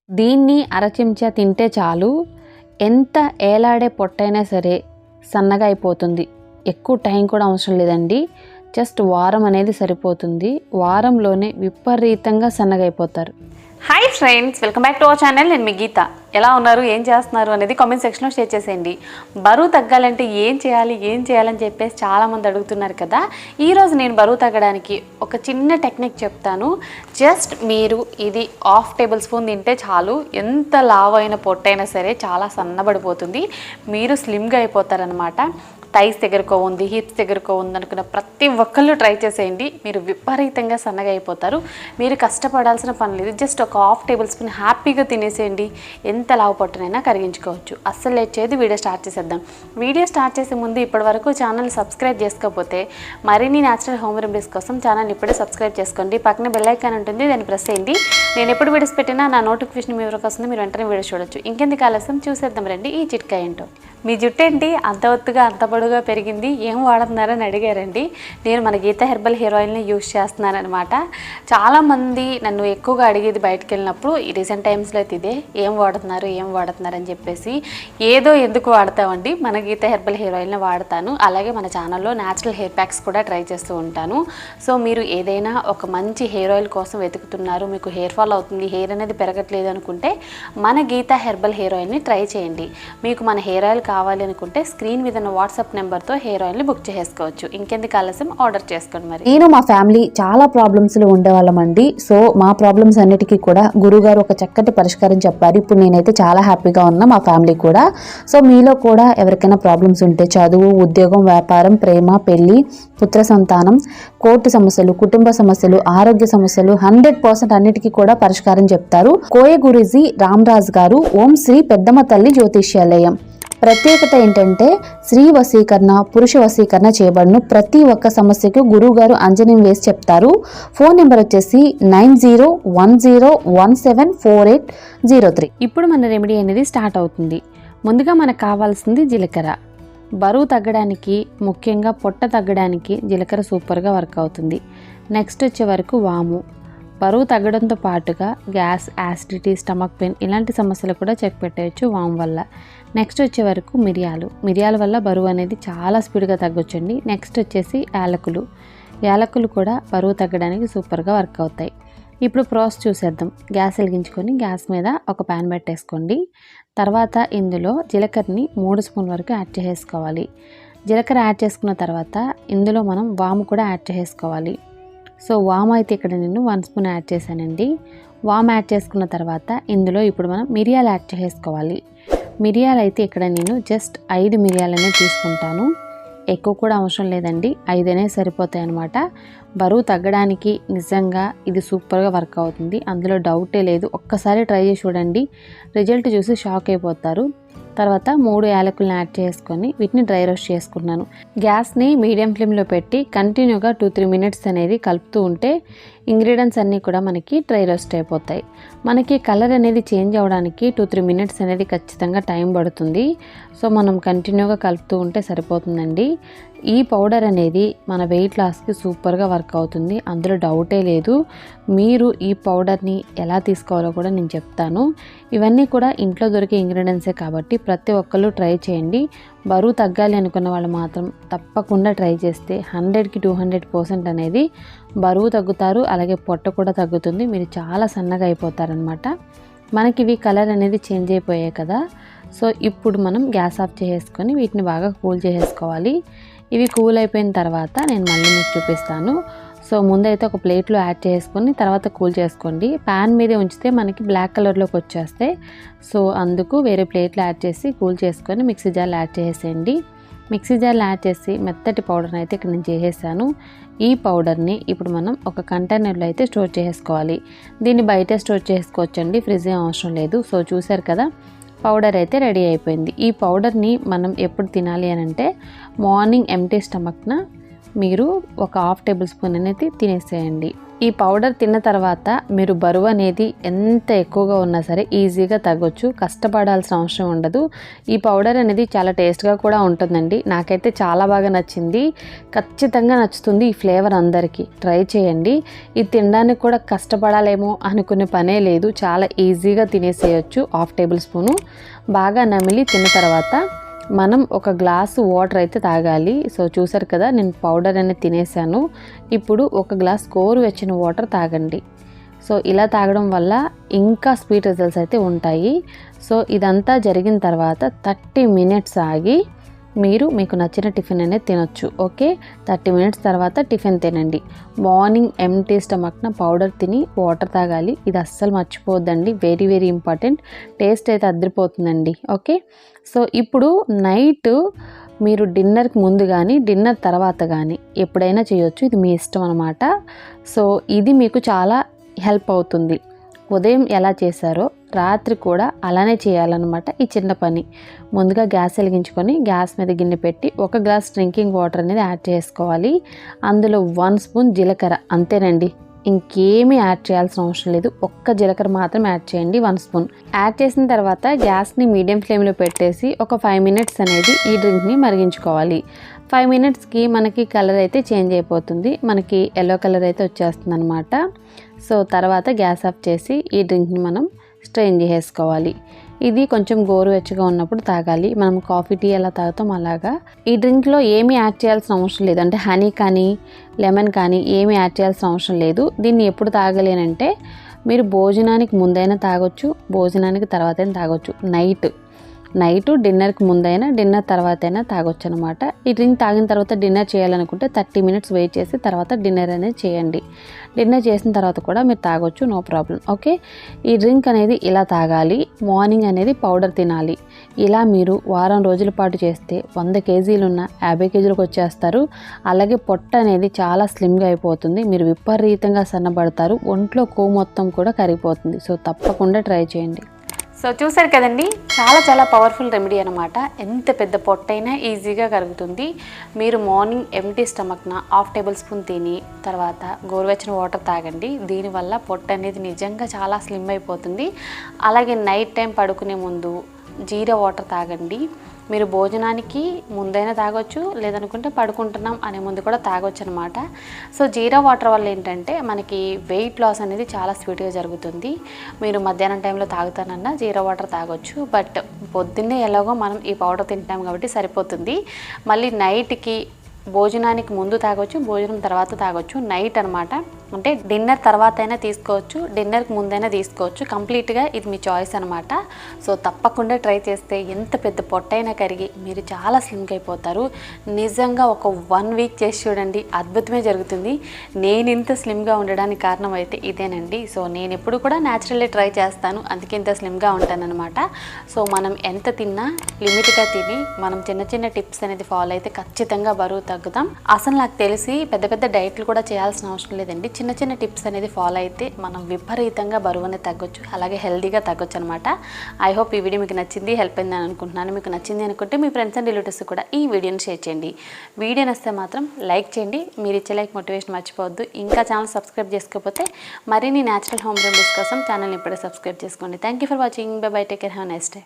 దీన్ని అర చెంచా తింటే చాలు, ఎంత ఏలాడే పొట్టైనా సరే సన్నగా అయిపోతుంది. ఎక్కువ టైం కూడా అవసరం లేదండి, జస్ట్ వారం అనేది సరిపోతుంది. వారంలోనే విపరీతంగా సన్నగా అయిపోతారు. Hi friends, welcome back to our channel. నేను మీ గీత. ఎలా ఉన్నారు, ఏం చేస్తున్నారు అనేది కామెంట్ సెక్షన్లో షేర్ చేసేయండి. బరువు తగ్గాలంటే ఏం చేయాలని చెప్పేసి చాలామంది అడుగుతున్నారు కదా. ఈరోజు నేను బరువు తగ్గడానికి ఒక చిన్న టెక్నిక్ చెప్తాను. జస్ట్ మీరు ఇది 1/2 టేబుల్ స్పూన్ తింటే చాలు, ఎంత లావైన పొట్టైనా సరే చాలా సన్నబడిపోతుంది, మీరు స్లిమ్గా అయిపోతారనమాట. థైస్ దగ్గరకో ఉంది, హిప్స్ దగ్గరకో ఉంది అనుకున్న ప్రతి ఒక్కళ్ళు ట్రై చేసేయండి, మీరు విపరీతంగా సన్నగా అయిపోతారు. మీరు కష్టపడాల్సిన పని లేదు, జస్ట్ ఒక 1/2 టేబుల్ స్పూన్ హ్యాపీగా తినేసేయండి, ఎంత లావు పొట్టనైనా కరిగించుకోవచ్చు. అస్సలు లేట్ చేయదు, వీడియో స్టార్ట్ చేసేద్దాం. వీడియో స్టార్ట్ చేసే ముందు ఇప్పటివరకు ఛానల్ సబ్స్క్రైబ్ చేసుకోకపోతే మరిన్ని న్యాచురల్ హోమ్ రెమెడీస్ కోసం ఛానల్ ఇప్పుడే సబ్స్క్రైబ్ చేసుకోండి. పక్కన బెల్ ఐకాన్ ఉంటుంది, దాన్ని ప్రెస్ చేయండి. నేను ఎప్పుడు వీడియోస్ పెట్టినా నా నోటిఫికేషన్ మీ వరకు వస్తుంది, మీరు వెంటనే వీడియో చూడొచ్చు. ఇంకెందుకు ఆలస్యం, చూసేద్దాం రండి ఈ చిట్కా ఏంటో. మీ జుట్టు ఏంటి అంత ఒత్తుగా అంత పొడుగా పెరిగింది, ఏం వాడుతున్నారని అడిగారండి. నేను మన గీత హెర్బల్ హెయిర్ ఆయిల్ని యూజ్ చేస్తున్నానమాట. చాలామంది నన్ను ఎక్కువగా అడిగేది బయటకు వెళ్ళినప్పుడు, ఈ రీసెంట్ టైమ్స్లో అయితే ఇదే, ఏం వాడుతున్నారు అని చెప్పేసి. ఏదో ఎందుకు వాడతామండి, మన గీత హెర్బల్ హెయిర్ ఆయిల్ని వాడతాను. అలాగే మన ఛానల్లో న్యాచురల్ హెయిర్ ప్యాక్స్ కూడా ట్రై చేస్తూ ఉంటాను. సో మీరు ఏదైనా ఒక మంచి హెయిర్ ఆయిల్ కోసం వెతుకుతున్నారు, మీకు హెయిర్ ఫాల్ అవుతుంది, హెయిర్ అనేది పెరగట్లేదు అనుకుంటే మన గీత హెర్బల్ హెయిర్ ఆయిల్ని ట్రై చేయండి. మీకు మన హెయిర్ ఆయిల్ కావాలి అనుకుంటే స్క్రీన్ మీద ఉన్న వాట్సాప్ నెంబర్తో హెయిర్ ఆయిల్ని బుక్ చేసుకోవచ్చు. ఇంకెందుకు ఆలస్యం, ఆర్డర్ చేసుకోండి. మరి నేను మా ఫ్యామిలీ చాలా ప్రాబ్లమ్స్లో ఉండేవాళ్ళమండి. సో మా ప్రాబ్లమ్స్ అన్నిటికీ కూడా గురుగారు ఒక చక్కటి పరిష్కారం చెప్పారు. ఇప్పుడు నేనైతే చాలా హ్యాపీగా ఉన్నా, మా ఫ్యామిలీ కూడా. సో మీలో కూడా ఎవరికైనా ప్రాబ్లమ్స్ ఉంటే, చదువు, ఉద్యోగం, వ్యాపారం, ప్రేమ, పెళ్లి, పుత్ర సంతానం, కోర్టు సమస్యలు, కుటుంబ సమస్యలు, ఆరోగ్య సమస్యలు 100% అన్నిటికీ కూడా పరిష్కారం చెప్తారు. కోయ గురూజీ రామరాజ్ గారు, ఓం శ్రీ పెద్దమ్మ తల్లి జ్యోతిష్యాలయం. ప్రత్యేకత ఏంటంటే స్త్రీ వశీకరణ, పురుష వశీకరణ చేయబడును. ప్రతి ఒక్క సమస్యకు గురువు గారు అంజనం వేసి చెప్తారు. ఫోన్ నెంబర్ వచ్చేసి 9010174803. ఇప్పుడు మన రెమెడీ అనేది స్టార్ట్ అవుతుంది. ముందుగా మనకు కావాల్సింది జీలకర్ర. బరువు తగ్గడానికి, ముఖ్యంగా పొట్ట తగ్గడానికి జీలకర్ర సూపర్గా వర్క్ అవుతుంది. నెక్స్ట్ వచ్చే వరకు వాము. బరువు తగ్గడంతో పాటుగా గ్యాస్, యాసిడిటీ, స్టమక్ పెయిన్ ఇలాంటి సమస్యలు కూడా చెక్ పెట్టవచ్చు వాము వల్ల. నెక్స్ట్ వచ్చే వరకు మిరియాల వల్ల బరువు అనేది చాలా స్పీడ్గా తగ్గొచ్చండి. నెక్స్ట్ వచ్చేసి యాలకులు కూడా బరువు తగ్గడానికి సూపర్గా వర్క్ అవుతాయి. ఇప్పుడు ప్రాసెస్ చూసేద్దాం. గ్యాస్ వెలిగించుకొని గ్యాస్ మీద ఒక ప్యాన్ పెట్టేసుకోండి. తర్వాత ఇందులో జీలకర్రని 3 స్పూన్ వరకు యాడ్ చేసుకోవాలి. జీలకర్ర యాడ్ చేసుకున్న తర్వాత ఇందులో మనం వాము కూడా యాడ్ చేసుకోవాలి. సో వాము అయితే ఇక్కడ నేను 1 స్పూన్ యాడ్ చేశానండి. వాము యాడ్ చేసుకున్న తర్వాత ఇందులో ఇప్పుడు మనం మిరియాలు యాడ్ చేసుకోవాలి. మిరియాలు అయితే ఇక్కడ నేను జస్ట్ 5 మిరియాలనే తీసుకుంటాను, ఎక్కువ కూడా అవసరం లేదండి, 5 అనేది సరిపోతాయి అన్నమాట. బరువు తగ్గడానికి నిజంగా ఇది సూపర్గా వర్క్ అవుతుంది, అందులో డౌటే లేదు. ఒక్కసారి ట్రై చేసి చూడండి, రిజల్ట్ చూసి షాక్ అయిపోతారు. తర్వాత 3 యాలకులను యాడ్ చేసుకొని వీటిని డ్రై రోస్ట్ చేసుకున్నాను. గ్యాస్ని మీడియం ఫ్లేమ్లో పెట్టి కంటిన్యూగా 2-3 మినిట్స్ అనేది కలుపుతూ ఉంటే ఇంగ్రీడియంట్స్ అన్నీ కూడా మనకి డ్రై రోస్ట్ అయిపోతాయి. మనకి కలర్ అనేది చేంజ్ అవ్వడానికి 2-3 మినిట్స్ అనేది ఖచ్చితంగా టైం పడుతుంది. సో మనం కంటిన్యూగా కలుపుతూ ఉంటే సరిపోతుందండి. ఈ పౌడర్ అనేది మన వెయిట్ లాస్కి సూపర్గా వర్క్ అవుతుంది, అందులో డౌటే లేదు. మీరు ఈ పౌడర్ని ఎలా తీసుకోవాలో కూడా నేను చెప్తాను. ఇవన్నీ కూడా ఇంట్లో దొరికే ఇంగ్రీడియంట్సే కాబట్టి ప్రతి ఒక్కళ్ళు ట్రై చేయండి. బరువు తగ్గాలి అనుకున్న వాళ్ళు మాత్రం తప్పకుండా ట్రై చేస్తే 100కి 200% అనేది బరువు తగ్గుతారు. అలాగే పొట్ట కూడా తగ్గుతుంది, మీరు చాలా సన్నగా అయిపోతారనమాట. మనకి ఇవి కలర్ అనేది చేంజ్ అయిపోయాయి కదా. సో ఇప్పుడు మనం గ్యాస్ ఆఫ్ చేసుకొని వీటిని బాగా కూల్ చేసేసుకోవాలి. ఇవి కూల్ అయిపోయిన తర్వాత నేను మళ్ళీ మీకు చూపిస్తాను. సో ముందైతే ఒక ప్లేట్లో యాడ్ చేసుకొని తర్వాత కూల్ చేసుకోండి. ప్యాన్ మీదే ఉంచితే మనకి బ్లాక్ కలర్లోకి వచ్చేస్తాయి. సో అందుకు వేరే ప్లేట్లో యాడ్ చేసి కూల్ చేసుకొని మిక్సీ జార్లో యాడ్ చేసేయండి. మిక్సీ జార్లో యాడ్ చేసి మెత్తటి పౌడర్ని అయితే ఇక్కడ నేను చేసేసాను. ఈ పౌడర్ని ఇప్పుడు మనం ఒక కంటైనర్లో అయితే స్టోర్ చేసుకోవాలి. దీన్ని బయట స్టోర్ చేసుకోవచ్చండి, ఫ్రిడ్జ్ ఏం అవసరం లేదు. సో చూసారు కదా, పౌడర్ అయితే రెడీ అయిపోయింది. ఈ పౌడర్ని మనం ఎప్పుడు తినాలి అని అంటే మార్నింగ్ ఎంప్టీ స్టమక్న మీరు ఒక హాఫ్ టేబుల్ స్పూన్ అనేది తినేసేయండి. ఈ పౌడర్ తిన్న తర్వాత మీరు బరువు అనేది ఎంత ఎక్కువగా ఉన్నా సరే ఈజీగా తగ్గొచ్చు, కష్టపడాల్సిన అవసరం ఉండదు. ఈ పౌడర్ అనేది చాలా టేస్ట్గా కూడా ఉంటుందండి. నాకైతే చాలా బాగా నచ్చింది, ఖచ్చితంగా నచ్చుతుంది ఈ ఫ్లేవర్. అందరికీ ట్రై చేయండి. ఇది తినడానికి కూడా కష్టపడాలేమో అనుకునే పనే లేదు, చాలా ఈజీగా తినేసేయచ్చు. హాఫ్ టేబుల్ స్పూను బాగా నమిలి తిన్న తర్వాత మనం ఒక గ్లాసు వాటర్ అయితే తాగాలి. సో చూసారు కదా, నేను పౌడర్ అనేది తినేసాను. ఇప్పుడు ఒక గ్లాస్ గోరువెచ్చని వాటర్ తాగండి. సో ఇలా తాగడం వల్ల ఇంకా స్వీట్ రిజల్ట్స్ అయితే ఉంటాయి. సో ఇదంతా జరిగిన తర్వాత 30 మినిట్స్ ఆగి మీకు నచ్చిన టిఫిన్ అనేది తినొచ్చు. ఓకే, 30 మినిట్స్ తర్వాత టిఫిన్ తినండి. మార్నింగ్ ఎంటీ స్టమక్న పౌడర్ తిని వాటర్ తాగాలి. ఇది అస్సలు మర్చిపోవద్దండి, వెరీ వెరీ ఇంపార్టెంట్. టేస్ట్ అయితే అదిరిపోతుందండి. ఓకే, సో ఇప్పుడు నైట్ మీరు డిన్నర్కి ముందు కానీ డిన్నర్ తర్వాత కానీ ఎప్పుడైనా చేయొచ్చు, ఇది మీ ఇష్టం అనమాట. సో ఇది మీకు చాలా హెల్ప్ అవుతుంది. ఉదయం ఎలా చేశారో రాత్రి కూడా అలానే చేయాలన్నమాట. ఈ చిన్న పని, ముందుగా గ్యాస్ వెలిగించుకొని గ్యాస్ మీద గిన్నె పెట్టి 1 గ్లాస్ డ్రింకింగ్ వాటర్ అనేది యాడ్ చేసుకోవాలి. అందులో 1 స్పూన్ జీలకర్ర, అంతేనండి, ఇంకేమీ యాడ్ చేయాల్సిన అవసరం లేదు. ఒక్క జీలకర్ర మాత్రం యాడ్ చేయండి, 1 స్పూన్. యాడ్ చేసిన తర్వాత గ్యాస్ని మీడియం ఫ్లేమ్లో పెట్టేసి ఒక 5 మినిట్స్ అనేది ఈ డ్రింక్ని మరిగించుకోవాలి. 5 మినిట్స్కి మనకి కలర్ అయితే చేంజ్ అయిపోతుంది, మనకి ఎల్లో కలర్ అయితే వచ్చేస్తుంది అనమాట. సో తర్వాత గ్యాస్ ఆఫ్ చేసి ఈ డ్రింక్ని మనం స్ట్రెయిన్ చేసేసుకోవాలి. ఇది కొంచెం గోరువెచ్చగా ఉన్నప్పుడు తాగాలి. మనం కాఫీ టీ ఎలా తాగుతాం అలాగా. ఈ డ్రింక్లో ఏమీ యాడ్ చేయాల్సిన అవసరం లేదు, అంటే హనీ కానీ లెమన్ కానీ ఏమీ యాడ్ చేయాల్సిన అవసరం లేదు. దీన్ని ఎప్పుడు తాగలేనంటే మీరు భోజనానికి ముందైనా తాగొచ్చు, భోజనానికి తర్వాత అయినా తాగొచ్చు. నైట్ డిన్నర్కి ముందైనా డిన్నర్ తర్వాత అయినా తాగొచ్చు అనమాట. ఈ డ్రింక్ తాగిన తర్వాత డిన్నర్ చేయాలనుకుంటే 30 మినిట్స్ వెయిట్ చేసి తర్వాత డిన్నర్ అనేది చేయండి. డిన్నర్ చేసిన తర్వాత కూడా మీరు తాగొచ్చు, నో ప్రాబ్లం. ఓకే, ఈ డ్రింక్ అనేది ఇలా తాగాలి. మార్నింగ్ అనేది పౌడర్ తినాలి. ఇలా మీరు వారం రోజుల పాటు చేస్తే 100 కేజీలున్న 50 కేజీలకు వచ్చేస్తారు. అలాగే పొట్ట అనేది చాలా స్లిమ్గా అయిపోతుంది, మీరు విపరీతంగా సన్నబడతారు, ఒంట్లో కొవ్వు మొత్తం కూడా కరిగిపోతుంది. సో తప్పకుండా ట్రై చేయండి. సో చూసారు కదండి, చాలా పవర్ఫుల్ రెమెడీ అనమాట. ఎంత పెద్ద పొట్టైనా ఈజీగా కరుగుతుంది. మీరు మార్నింగ్ ఎంటీ స్టమక్న హాఫ్ టేబుల్ స్పూన్ తిని తర్వాత గోరువెచ్చని వాటర్ తాగండి. దీనివల్ల పొట్ట అనేది నిజంగా చాలా స్లిమ్ అయిపోతుంది. అలాగే నైట్ టైం పడుకునే ముందు జీరా వాటర్ తాగండి. మీరు భోజనానికి ముందైనా తాగొచ్చు, లేదనుకుంటే పడుకుంటున్నాం అనే ముందు కూడా తాగొచ్చు అనమాట. సో జీరా వాటర్ వల్ల ఏంటంటే మనకి వెయిట్ లాస్ అనేది చాలా స్పీడ్గా జరుగుతుంది. మీరు మధ్యాహ్నం టైంలో తాగుతానన్నా జీరా వాటర్ తాగొచ్చు, బట్ పొద్దున్నే ఎలాగో మనం ఈ పౌడర్ తింటాం కాబట్టి సరిపోతుంది. మళ్ళీ నైట్కి భోజనానికి ముందు తాగొచ్చు, భోజనం తర్వాత తాగొచ్చు. నైట్ అనమాట, అంటే డిన్నర్ తర్వాత అయినా తీసుకోవచ్చు, డిన్నర్కి ముందైనా తీసుకోవచ్చు. కంప్లీట్గా ఇది మీ చాయిస్ అనమాట. సో తప్పకుండా ట్రై చేస్తే ఎంత పెద్ద పొట్టైనా కరిగి మీరు చాలా స్లిమ్గా అయిపోతారు. నిజంగా ఒక 1 వీక్ చేసి చూడండి, అద్భుతమే జరుగుతుంది. నేను ఇంత స్లిమ్గా ఉండడానికి కారణం అయితే ఇదేనండి. సో నేను ఎప్పుడు కూడా న్యాచురల్లీ ట్రై చేస్తాను, అందుకే ఇంత స్లిమ్గా ఉంటానన్నమాట. సో మనం ఎంత తిన్నా లిమిట్గా తిని మనం చిన్న టిప్స్ అనేది ఫాలో అయితే ఖచ్చితంగా బరువు తగ్గుతాం. అసలు నాకు తెలిసి పెద్ద డైట్లు కూడా చేయాల్సిన అవసరం లేదండి. చిన్న టిప్స్ అనేది ఫాలో అయితే మనం విపరీతంగా బరువు అనేది తగ్గొచ్చు, అలాగే హెల్తీగా తగ్గొచ్చు అనమాట. ఐ హోప్ ఈ వీడియో మీకు నచ్చింది, హెల్ప్ అయిందని అనుకుంటున్నాను. మీకు నచ్చింది అనుకుంటే మీ ఫ్రెండ్స్ అండ్ రిలేటివ్స్ కూడా ఈ వీడియోని షేర్ చేయండి. వీడియో నచ్చితే మాత్రం లైక్ చేయండి. మీరు ఇచ్చే లైక్ మోటివేషన్ మర్చిపోవద్దు. ఇంకా ఛానల్ సబ్స్క్రైబ్ చేసుకోకపోతే మరిన్ని న్యాచురల్ హోమ్ రెమెడీస్ కోసం ఛానల్ని ఇప్పుడే సబ్స్క్రైబ్ చేసుకోండి. Thank you for watching. By by, take care, have a nice day.